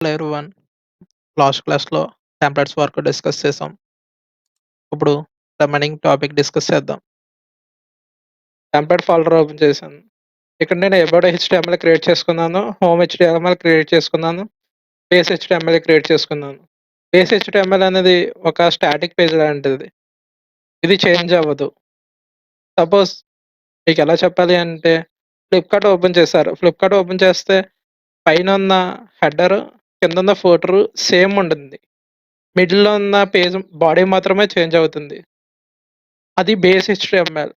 Hello everyone. Last క్లాస్‌లో templates వరకు discuss చేసాం. ఇప్పుడు రిమైనింగ్ టాపిక్ డిస్కస్ చేద్దాం. టెంప్లేట్ ఫోల్డర్ ఓపెన్ చేశాను. ఇక్కడ నేను అబౌట్ హెచ్టీఎంఎల్ క్రియేట్ చేసుకున్నాను. హోమ్ హెచ్టీఎంఎల్ క్రియేట్ చేసుకున్నాను. బేస్ హెచ్టీఎంఎల్ క్రియేట్ చేసుకున్నాను. బేస్ హెచ్టీఎంఎల్ అనేది ఒక స్టాటిక్ పేజ్ లాంటిది. ఇది చేంజ్ అవ్వదు. సపోజ్ మీకెలా చెప్పాలి అంటే ఫ్లిప్‌కార్ట్ ఓపెన్ చేశారు. ఫ్లిప్‌కార్ట్ ఓపెన్ చేస్తే పైనున్న హెడరు, కిందున్న ఫూటరు సేమ్ ఉంటుంది. మిడిల్‌లో ఉన్న పేజ్ బాడీ మాత్రమే చేంజ్ అవుతుంది. అది బేస్ హెచ్టీఎంఎల్.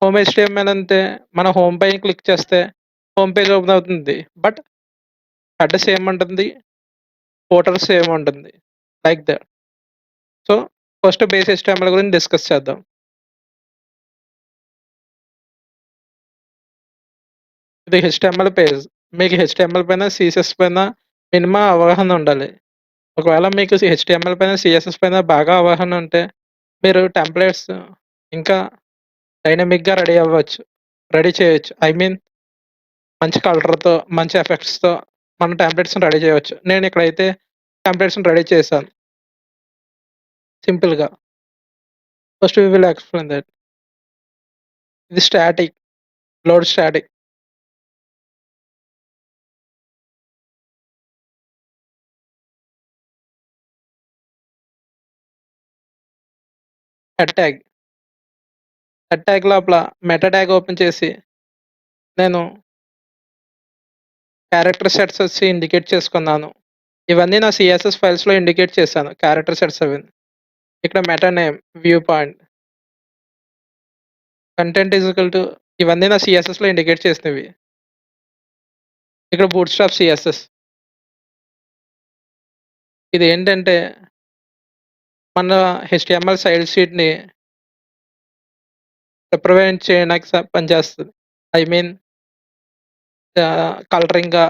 హోమ్ హెచ్టీఎంఎల్ అంటే మన హోమ్ పైన క్లిక్ చేస్తే హోమ్ పేజ్ ఓపెన్ అవుతుంది. బట్ హెడ్ సేమ్ ఉంటుంది. ఫూటర్ సేమ్ ఉంటుంది. Like that. So, first base HTML గురించి డిస్కస్ చేద్దాం. ఇది హెచ్టీఎంఎల్ పేజ్. మీకు హెచ్టీఎంఎల్ పైన, సీఎస్ఎస్ పైన మినిమమ్ అవగాహన ఉండాలి. ఒకవేళ మీకు హెచ్టీఎంఎల్ పైన, సీఎస్ఎస్ పైన బాగా అవగాహన ఉంటే మీరు టెంప్లేట్స్ ఇంకా డైనమిక్‌గా రెడీ అవ్వచ్చు. రెడీ చేయొచ్చు. ఐ మీన్ మంచి కలర్‌తో, మంచి ఎఫెక్ట్స్‌తో మన టెంప్లేట్స్‌ని రెడీ చేయవచ్చు. నేనిక్కడైతే టెంప్లేట్స్‌ని రెడీ చేశాను సింపుల్‌గా. First we will explain that. ఇది static. Load static. Head tag. Head tag లోపల మెటా ట్యాగ్ ఓపెన్ చేసి నేను క్యారెక్టర్ సెట్స్ వచ్చి ఇండికేట్ చేసుకున్నాను. ఇవన్నీ నా సీఎస్ఎస్ ఫైల్స్‌లో ఇండికేట్ చేశాను. క్యారెక్టర్ సెట్స్ అవిని. ఇక్కడ meta name, viewport, content is equal to ఇవన్నీ నా సీఎస్ఎస్‌లో ఇండికేట్ చేసినవి. ఇక్కడ బూట్‌స్ట్రాప్ సీఎస్ఎస్. ఇదేంటంటే మన హెచ్టీఎంఎల్ సైడ్ షీట్‌ని రిప్రజెంట్ చేయడానికి పనిచేస్తది. ఐ మీన్ కలరింగ్‌గా,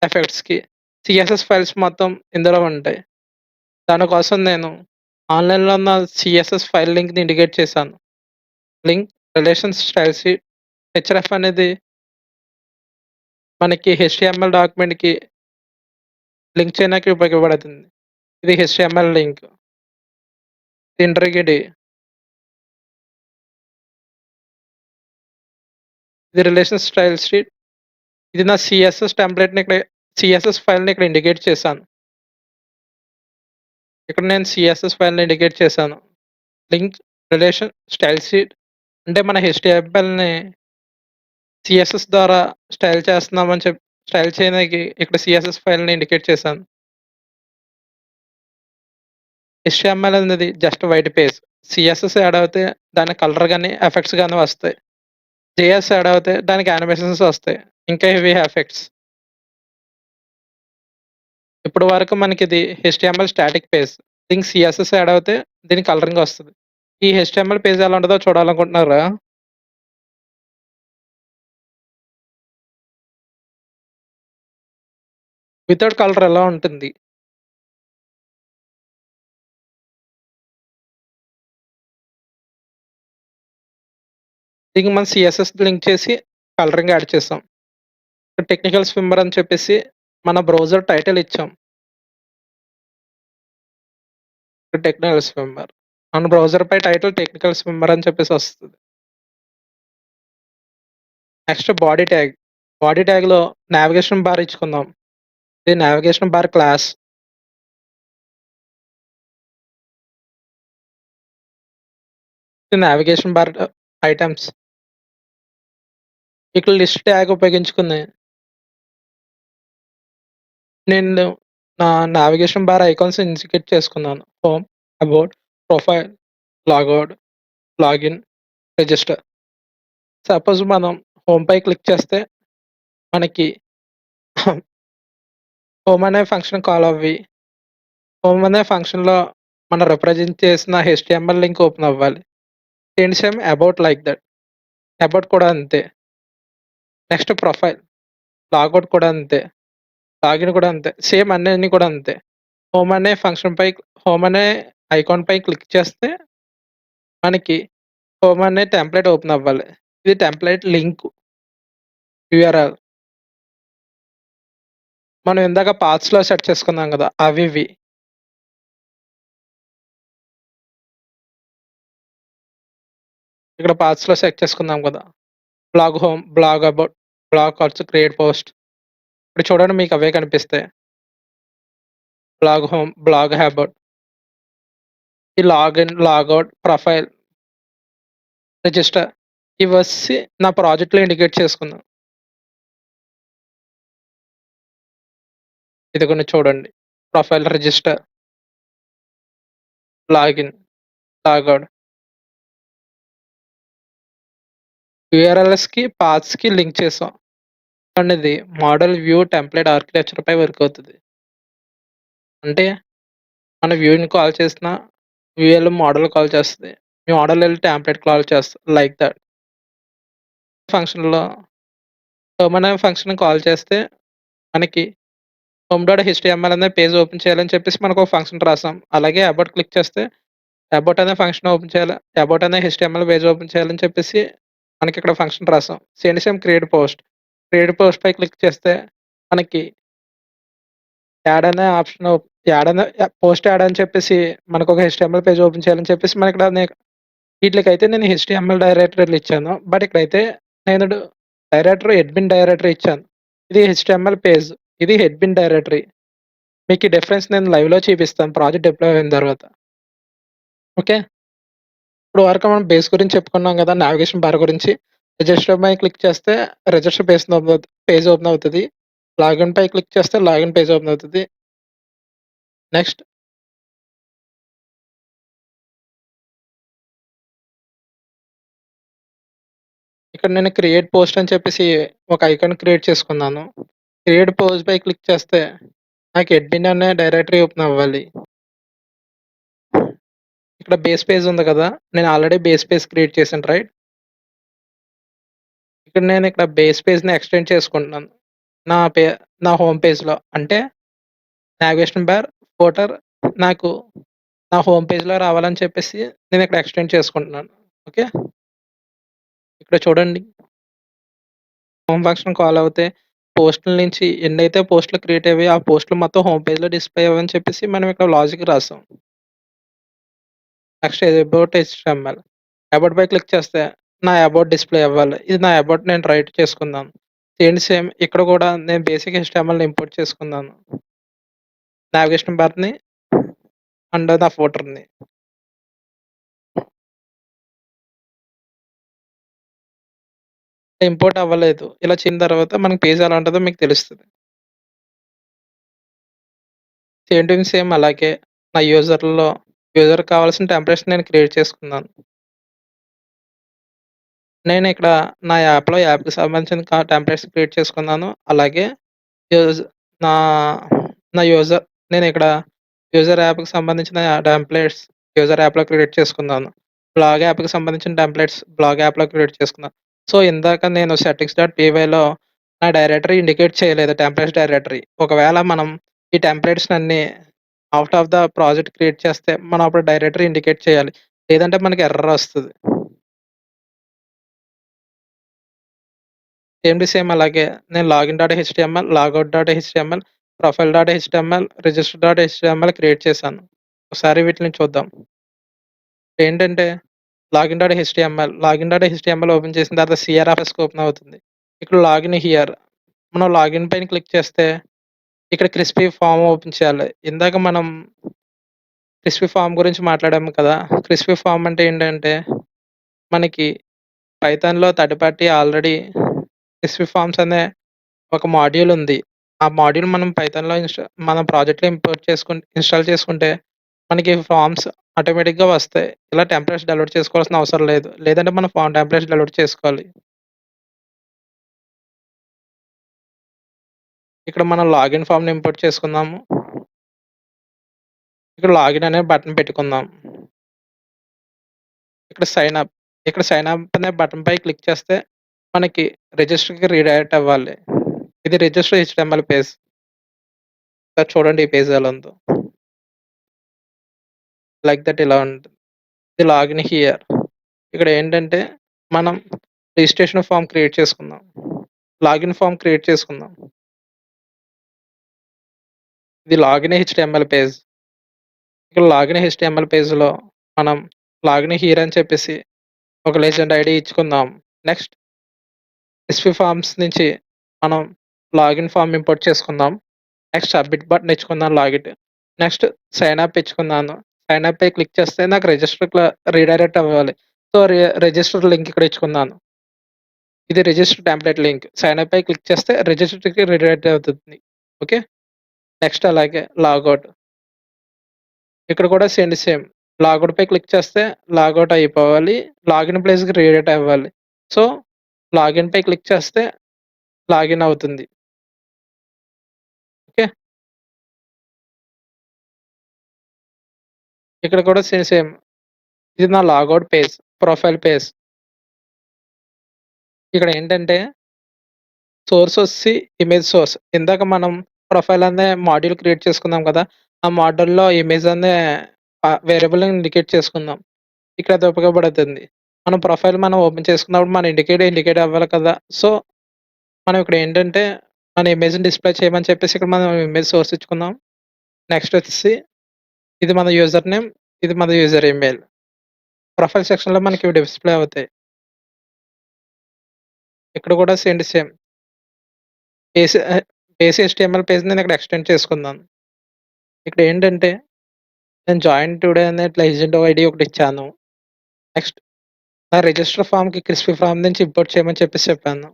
ఎఫెక్ట్స్‌కి. సీఎస్ఎస్ ఫైల్స్ మొత్తం ఇందులో ఉంటాయి. దానికోసం నేను ఆన్‌లైన్‌లో ఉన్న సీఎస్ఎస్ ఫైల్ లింక్‌ని ఇండికేట్ చేశాను. Link relations stylesheet HRF అనేది మనకి హెచ్టీఎంఎల్ డాక్యుమెంట్‌కి లింక్ చేయడానికి ఉపయోగపడుతుంది. ఇది హెచ్టీఎంఎల్ లింక్. ఇంటర్‌గిడి. ఇది రిలేషన్ స్టైల్ షీట్. ఇది నా సీఎస్ఎస్ టెంప్లేట్‌ని ఇక్కడ సీఎస్ఎస్ ఫైల్‌ని ఇక్కడ ఇండికేట్ చేశాను. ఇక్కడ నేను సీఎస్ఎస్ ఫైల్‌ని ఇండికేట్ చేశాను. లింక్ రిలేషన్ స్టైల్ షీట్ అంటే మన హెచ్టీఎంఎల్‌ని సీఎస్ఎస్ ద్వారా స్టైల్ చేస్తున్నామని స్టైల్ చేయడానికి ఇక్కడ సీఎస్ఎస్ ఫైల్‌ని ఇండికేట్ చేశాను. హెచ్టీఎంఎల్ అనేది just white page. CSS add అవుతే దానికి కలర్ గాని, ఎఫెక్ట్స్ గాని వస్తాయి. జేఎస్ యాడ్ అవుతే దానికి యానిమేషన్స్ వస్తాయి. ఇంకా హెవీ ఎఫెక్ట్స్. ఇప్పటి వరకు మనకిది హెచ్టీఎంఎల్ స్టాటిక్ పేజ్. దీనికి సీఎస్ఎస్ యాడ్ అవుతే దీనికి కలరింగ్ వస్తది. ఈ హెచ్టీఎంఎల్ పేజ్ ఎలా ఉంటదో చూడాలనుకుంటున్నారా? వితౌట్ కలర్ ఎలా ఉంటుంది? దీనికి మనం సీఎస్ఎస్ లింక్ చేసి కలరింగ్ యాడ్ చేసాం. టెక్నికల్ స్విమ్మర్ అని చెప్పేసి మన బ్రౌజర్ టైటిల్ ఇచ్చాం. Technical swimmer. మన బ్రౌజర్‌పై టైటిల్ టెక్నికల్ స్విమ్మర్ అని చెప్పేసి వస్తది. Next body tag. బాడీ ట్యాగ్‌లో నావిగేషన్ బార్ ఇచ్చుకుందాం. ఇది నావిగేషన్ బార్ క్లాస్. ఇది నావిగేషన్ బార్ ఐటెమ్స్. ఇక్కడ లిస్ట్ ట్యాగ్ ఉపయోగించుకుని నేను నా నావిగేషన్ బార్ ఐకాన్స్ ఇన్సికేట్ చేసుకున్నాను. Home, about, profile, logout, login, register. Suppose మనం హోమ్‌పై క్లిక్ చేస్తే మనకి హోమ్ అనే ఫంక్షన్ కాల్ అవ్వి, హోమ్ అనే ఫంక్షన్‌లో మనం రిప్రజెంట్ చేసిన హెచ్టీఎంఎల్ లింక్ ఓపెన్ అవ్వాలి. Same about like that. About కూడా అంతే. నెక్స్ట్ ప్రొఫైల్, లాగౌట్ కూడా అంతే. లాగిన్ కూడా అంతే. సేమ్ అన్నీ కూడా అంతే. హోమ్ అనే ఫంక్షన్‌పై హోమ్ అనే ఐకాన్‌పై క్లిక్ చేస్తే మనకి హోమ్ అనే టెంప్లేట్ ఓపెన్ అవ్వాలి. ఇది టెంప్లేట్ లింక్ యూఆర్ఎల్. మనం ఇందాక పాత్స్‌లో సెట్ చేసుకున్నాం గదా! అవివి. ఇక్కడ పాత్స్‌లో సెట్ చేసుకున్నాం గదా! Blog home, blog about, blog also create post. ఇప్పుడు చూడండి మీకు అవే కనిపిస్తాయి. బ్లాగ్ హోమ్, బ్లాగ్ అబౌట్, ఈ లాగిన్, లాగౌట్, ప్రొఫైల్, రిజిస్టర్ ఇవొచ్చి నా ప్రాజెక్ట్‌లో ఇండికేట్ చేసుకున్నా. ఇదిగోండి చూడండి. Profile, register, login, logout. యూఆర్ఎల్స్‌కి, పాత్స్‌కి లింక్ చేసాం. అండ్ ఇది మోడల్ వ్యూ టెంప్లేట్ ఆర్కిటెక్చర్‌పై వర్క్ అవుతది. అంటే మన వ్యూని కాల్ చేసినా, వ్యూ ఎళ్ళి మోడల్‌ని కాల్ చేస్తది. మోడల్ ఎళ్ళి టెంప్లేట్ కాల్ చేస్తది. Like that. ఫంక్షన్‌లో హోమ్ అనే ఫంక్షన్‌ని కాల్ చేస్తే మనకి హోమ్ డాట్ హెచ్‌టీఎంఎల్ అనే పేజ్ ఓపెన్ చేయాలని చెప్పేసి మనకొక ఫంక్షన్ రాసాం. అలాగే అబౌట్ క్లిక్ చేస్తే అబౌట్ అనే ఫంక్షన్ ఓపెన్ చేయాలి. అబౌట్ అనే హెచ్‌టీఎంఎల్ పేజ్ ఓపెన్ చేయాలని చెప్పేసి మనకిక్కడ ఫంక్షన్ రాసాం. Same create post. క్రియేట్ పోస్ట్‌పై క్లిక్ చేస్తే మనకి యాడ్ అనే ఆప్షన్ యాడ్ అనే పోస్ట్ యాడ్ అని చెప్పేసి మనకొక హెచ్‌టీఎంఎల్ పేజ్ ఓపెన్ చేయాలని చెప్పేసి మనకిక్కడ ఈట్లికైతే నేను హెచ్‌టీఎంఎల్ డైరెక్టరీలు ఇచ్చాను. బట్ ఇక్కడైతే నేను డైరెక్టరీ అడ్మిన్ డైరెక్టరీ ఇచ్చాను. ఇది హెచ్‌టీఎంఎల్ పేజ్. ఇది అడ్మిన్ డైరెక్టరీ. మీకు ఈ డిఫరెన్స్ నేను లైవ్‌లో చూపిస్తాను ప్రాజెక్ట్ డిప్లాయ్ అయిన తర్వాత. ఓకే. ఇప్పుడు వరకు మనం బేస్ గురించి చెప్పుకున్నాం గదా! నావిగేషన్ బార్ గురించి. రిజిస్టర్ పై క్లిక్ చేస్తే రిజిస్టర్ పేజ్ ఓపెన్ అవుతది. లాగిన్ పై క్లిక్ చేస్తే లాగిన్ పేజ్ ఓపెన్ అవుతది. నెక్స్ట్ ఇక్కడ నేను క్రియేట్ పోస్ట్ అని చెప్పేసి ఒక ఐకాన్ క్రియేట్ చేసుకున్నాను. క్రియేట్ పోస్ట్ పై క్లిక్ చేస్తే నాకు అడ్మిన్ అనే డైరెక్టరీ ఓపెన్ అవ్వాలి. ఇక్కడ బేస్ పేజ్ ఉంది కదా! నేను ఆల్రెడీ బేస్ పేజ్ క్రియేట్ చేశాను రైట్? ఇక్కడ బేస్ పేజ్‌ని ఎక్స్టెండ్ చేసుకుంటున్నాను. నా పే నా హోమ్ పేజ్‌లో. అంటే నావిగేషన్ బార్, ఫూటర్ నాకు నా హోమ్ పేజ్‌లో రావాలని చెప్పేసి నేనిక్కడ ఎక్స్టెండ్ చేసుకుంటున్నాను. ఓకే. ఇక్కడ చూడండి హోమ్ ఫంక్షన్ కాల్ అవుతే పోస్ట్‌ల నుంచి ఎన్నైతే పోస్ట్‌లు క్రియేట్ అయ్యాయో ఆ పోస్ట్‌లు మొత్తం హోమ్ పేజ్‌లో డిస్‌ప్లే అవ్వని చెప్పేసి మనం ఇక్కడ లాజిక్ రాసాం. Next about HTML. అబౌట్ పై క్లిక్ చేస్తే నా అబౌట్ డిస్‌ప్లే అవ్వాలి. ఇది నా అబౌట్ నేను రైట్ చేసుకున్నాను. సేమ్ ఇక్కడ కూడా నేను బేసిక్ హెచ్‌టీఎంఎల్‌ని ఇంపోర్ట్ చేసుకున్నాను. నావిగేషన్ బార్‌ని అండ్ నా ఫూటర్‌ని. ఇంపోర్ట్ అవ్వలేదు. ఇలా చేసిన తర్వాత మనకి పేజ్ ఎలా ఉంటదో మీకు తెలుస్తది. సేమ్ అలాగే నా యూజర్‌కి కావాల్సిన టెంప్లేట్స్ నేను క్రియేట్ చేసుకున్నాను. నేనిక్కడ నా యాప్‌కి సంబంధించిన టెంప్లేట్స్ క్రియేట్ చేసుకున్నాను. అలాగే యూజ్ నా నా యూజర్ నేనిక్కడ యూజర్ యాప్‌కి సంబంధించిన టెంప్లేట్స్ యూజర్ యాప్‌లో క్రియేట్ చేసుకున్నాను. బ్లాగ్ యాప్‌కి సంబంధించిన టెంప్లేట్స్ బ్లాగ్ యాప్‌లో క్రియేట్ చేసుకున్నాను. సో, ఇందాక నేను సెట్టింగ్స్ డాట్ పీవైలో నా డైరెక్టరీ ఇండికేట్ చేయలేదు టెంప్లేట్స్ డైరెక్టరీ. ఒకవేళ మనం ఈ టెంప్లేట్స్‌నన్నీ out of the project create చేస్తే మనం అప్పుడు డైరెక్టరీ ఇండికేట్ చేయాలి. లేదంటే మనకి ఎర్రర్ ఒస్తది. సేమ్ అలాగే నేను login dot HTML, logout dot HTML, profile dot HTML, register dot HTML create చేశాను. ఒకసారి వీటిని చూద్దాం. ఏంటంటే లాగిన్ డాట్ హెచ్‌టీఎంఎల్ ఓపెన్ చేసిన తర్వాత సీఆర్ఎఫ్ఎస్‌కి ఓపెన్ అవుతుంది. ఇక్కడ లాగిన్ హియర్ మనం లాగిన్ పైన క్లిక్ చేస్తే ఇక్కడ క్రిస్పీ ఫార్మ్ ఓపెన్ చేయాలి. ఇందాక మనం క్రిస్పీ ఫార్మ్ గురించి మాట్లాడాము కదా! క్రిస్పీ ఫార్మ్ అంటే ఏంటంటే మనకి పైథాన్‌లో third party already crispy forms అనే ఒక మాడ్యూల్ ఉంది. ఆ మాడ్యూల్ మనం పైథాన్‌లో మన ప్రాజెక్ట్‌లో ఇన్‌స్టాల్ చేసుకుంటే మనకి ఫార్మ్స్ ఆటోమేటిక్‌గా వస్తాయి. ఇలా టెంప్లేట్స్ డౌన్‌లోడ్ చేసుకోవాల్సిన అవసరం లేదు. లేదంటే మనం టెంప్లేట్స్ డౌన్‌లోడ్ చేసుకోవాలి. ఇక్కడ మనం లాగిన్ ఫార్మ్‌ని ఇంపోర్ట్ చేసుకుందాము. ఇక్కడ లాగిన్ అనే బటన్ పెట్టుకుందాం. ఇక్కడ సైన్ అప్. ఇక్కడ సైన్ అప్ అనే బటన్‌పై క్లిక్ చేస్తే మనకి రిజిస్టర్‌కి రీడైరెక్ట్ అవ్వాలి. ఇది రిజిస్టర్ హెచ్‌టీఎంఎల్ పేజ్. ఒకసారి చూడండి ఈ పేజ్ ఎలా ఉందో. లైక్ థట్ ఇలా ఉంటుంది. ఇది లాగిన్ హియర్. ఇక్కడ ఏంటంటే మనం రిజిస్ట్రేషన్ ఫార్మ్ క్రియేట్ చేసుకుందాం. లాగిన్ ఫార్మ్ క్రియేట్ చేసుకుందాం. ఇది లాగిన్ హెచ్‌టీఎంఎల్ పేజ్. ఇక్కడ లాగిన్ హెచ్‌టీఎంఎల్ పేజ్‌లో మనం లాగిన్ హియర్ అని చెప్పేసి ఒక లెజెండ్ ఐడీ ఇచ్చుకుందాం. నెక్స్ట్ ఎస్‌వి ఫార్మ్స్ నుంచి మనం లాగిన్ ఫార్మ్ ఇంపోర్ట్ చేసుకుందాం. నెక్స్ట్ సబ్మిట్ బటన్ ఇచ్చుకుందాం లాగిన్. నెక్స్ట్ సైన్ అప్ ఇచ్చుకున్నాను. సైన్ అప్ పై క్లిక్ చేస్తే నాకు రీడైరెక్ట్ అవ్వాలి. సో, రిజిస్టర్ లింక్ ఇక్కడ ఇచ్చుకున్నాను. ఇది register template link. Sign up పై క్లిక్ చేస్తే రిజిస్టర్‌కి రీడైరెక్ట్ అవుతుంది. ఓకే. నెక్స్ట్ అలాగే లాగౌట్. ఇక్కడ కూడా సేమ్. లాగౌట్ పై క్లిక్ చేస్తే లాగౌట్ అయిపోవాలి. లాగిన్ ప్లేస్‌కి రీడైరెక్ట్ అవ్వాలి. సో, లాగిన్ పై క్లిక్ చేస్తే లాగిన్ అవుతుంది. ఓకే. ఇక్కడ కూడా సేమ్. ఇది నా లాగౌట్ పేజ్. Profile page. ఇక్కడ ఏంటంటే సోర్స్ వచ్చి ఇమేజ్ సోర్స్. ఇందాక మనం ప్రొఫైల్ అనే మాడ్యూల్ క్రియేట్ చేసుకున్నాం కదా! ఆ మోడ్యూల్‌లో ఇమేజ్ అనే వేరియబుల్‌ని ఇండికేట్ చేసుకుందాం. ఇక్కడ అది ఉపయోగపడుతుంది. మనం ఓపెన్ చేసుకున్నప్పుడు మన ఇండికేట్ అవ్వాలి కదా! సో, మనం ఇక్కడ ఏంటంటే మన ఇమేజ్‌ని డిస్‌ప్లే చేయమని చెప్పేసి ఇక్కడ మనం ఇమేజ్ సోర్స్ ఇచ్చుకుందాం. నెక్స్ట్ వచ్చేసి ఇది మన యూజర్ నేమ్. ఇది మన యూజర్ ఈమెయిల్. ప్రొఫైల్ సెక్షన్‌లో మనకి ఇవి డిస్‌ప్లే అవుతాయి. ఇక్కడ కూడా సేమ్. బేస్ బేస్ హెచ్‌టీఎంఎల్ పేజ్‌ని నేను ఇక్కడ ఎక్స్‌టెండ్ చేసుకున్నాను. ఇక్కడ ఏంటంటే నేను జాయిన్ టుడే అనే లెజెండ్ ఐడీ ఒకటిచ్చాను. నెక్స్ట్ నా రిజిస్టర్ ఫార్మ్‌కి క్రిస్పీ ఫార్మ్ నుంచి ఇంపోర్ట్ చేయమని చెప్పేసి చెప్పాను.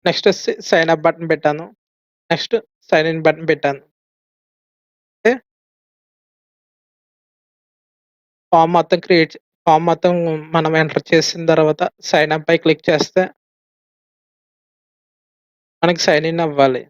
నెక్స్ట్ వచ్చి సైన్ అప్ బటన్ పెట్టాను. నెక్స్ట్ సైన్ ఇన్ బటన్ పెట్టాను. అంటే ఫార్మ్ మొత్తం మనం ఎంటర్ చేసిన తర్వాత సైన్ అప్ పై క్లిక్ చేస్తే మనకి సైన్ ఇన్ అవ్వాలి.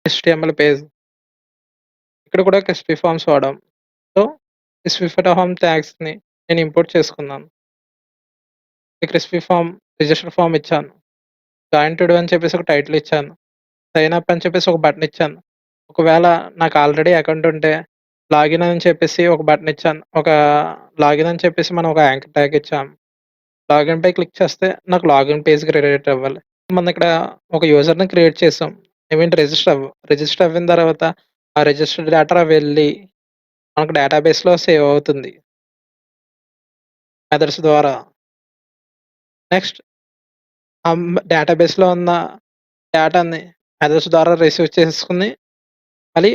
HTML page. ఇక్కడ కూడా క్రిస్పీ ఫార్మ్స్ వాడాం. సో, క్రిస్పీ ఫార్మ్ ట్యాగ్స్‌ని నేను ఇంపోర్ట్ చేసుకున్నాను. ఈ క్రిస్పీ ఫార్మ్ రిజిస్టర్ ఫార్మ్ ఇచ్చాను. జాయిన్ టుడే అని చెప్పేసి ఒక టైటిల్ ఇచ్చాను. సైన్ అప్ అని చెప్పేసి ఒక బటన్ ఇచ్చాను. ఒకవేళ నాకు ఆల్రెడీ అకౌంట్ ఉంటే లాగిన్ అని చెప్పేసి ఒక బటన్ ఇచ్చాను. లాగిన్ అని చెప్పేసి మనం ఒక యాంకర్ ట్యాగ్ ఇచ్చాము. లాగిన్ పై క్లిక్ చేస్తే నాకు లాగిన్ పేజ్‌కి రీడైరెక్ట్ అవ్వాలి. మనం ఇక్కడ ఒక యూజర్‌ని క్రియేట్ చేసాం. రిజిస్టర్ అవ్విన తర్వాత ఆ రిజిస్టర్డ్ డేటా వెళ్ళి మనకు డేటాబేస్‌లో సేవ్ అవుతుంది మెథడ్స్ ద్వారా. నెక్స్ట్ డేటాబేస్‌లో ఉన్న డేటాని మెథడ్స్ ద్వారా రిసీవ్ చేసుకొని మళ్ళీ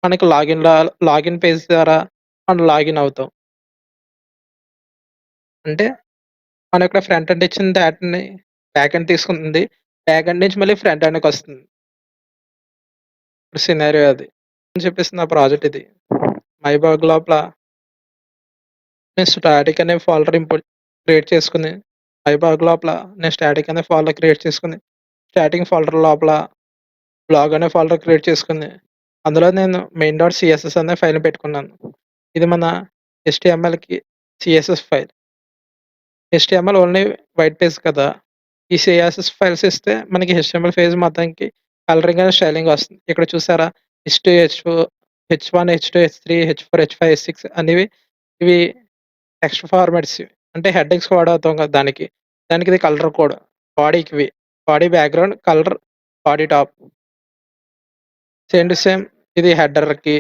మనకి లాగిన్ పేజ్ ద్వారా మనం లాగిన్ అవుతాం. అంటే మనం ఇక్కడ ఫ్రంట్ ఎండ్ ఇచ్చిన డేటాని బ్యాక్ ఎండ్ తీసుకుంటుంది. బ్యాక్ ఎండ్ నుంచి మళ్ళీ ఫ్రంట్ ఎండ్‌కొస్తుంది. ఇప్పుడు సినారియో అది. అని చెప్పేసి నా ప్రాజెక్ట్ ఇది. మైబాగ్ లోపల నేను స్టాటిక్ అనే ఫోల్డర్ క్రియేట్ చేసుకొని, మైబాగ్ లోపల నేను స్టాటిక్ అనే ఫోల్డర్ క్రియేట్ చేసుకొని, స్టాటిక్ ఫోల్డర్ లోపల బ్లాగ్ అనే ఫోల్డర్ క్రియేట్ చేసుకొని, అందులో నేను మెయిన్ డాట్ సీఎస్ఎస్ అనే ఫైల్‌ని పెట్టుకున్నాను. ఇది మన హెచ్‌టీఎంఎల్‌కి CSS file. HTML only white page కదా! ఈ సీఎస్ఎస్ ఫైల్స్ ఇస్తే మనకి హెచ్‌టీఎంఎల్ పేజ్ మొత్తానికి కలరింగ్ అండ్ స్టైలింగ్ వస్తుంది. ఇక్కడ చూసారా? హెచ్2, హెచ్1, హెచ్2, హెచ్3, హెచ్4, హెచ్5, హెచ్6 అనేవి ఇవి టెక్స్ట్ ఫార్మాట్స్. అంటే హెడ్డింగ్స్ వాడవుతాం కదా దానికి. దానికి ఇది కలర్ కోడ్. బాడీకివి. Body background, colour, body top. Same to same ఇది హెడర్‌కి.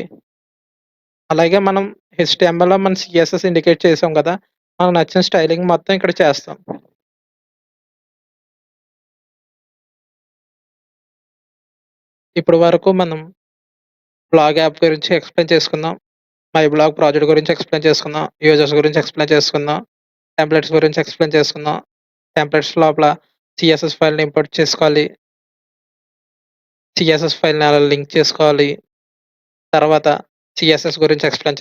అలాగే మనం హెచ్‌టీఎంఎల్‌లో మనం సీఎస్ఎస్ ఇండికేట్ చేసాం కదా! మనకు నచ్చిన స్టైలింగ్ మొత్తం ఇక్కడ చేస్తాం. ఇప్పటి వరకు మనం బ్లాగ్ యాప్ గురించి ఎక్స్‌ప్లెయిన్ చేసుకున్నాం. మై బ్లాగ్ ప్రాజెక్ట్ గురించి ఎక్స్‌ప్లెయిన్ చేసుకున్నాం. యూజర్స్ గురించి ఎక్స్‌ప్లెయిన్ చేసుకున్నాం. టెంప్లేట్స్ గురించి ఎక్స్‌ప్లెయిన్ చేసుకున్నాం. టెంప్లేట్స్ లోపల సీఎస్ఎస్ ఫైల్‌ని ఇంపోర్ట్ చేసుకోవాలి. సీఎస్ఎస్ ఫైల్‌ని ఎలా లింక్ చేసుకోవాలి. తర్వాత సీఎస్ఎస్ గురించి ఎక్స్‌ప్లెయిన్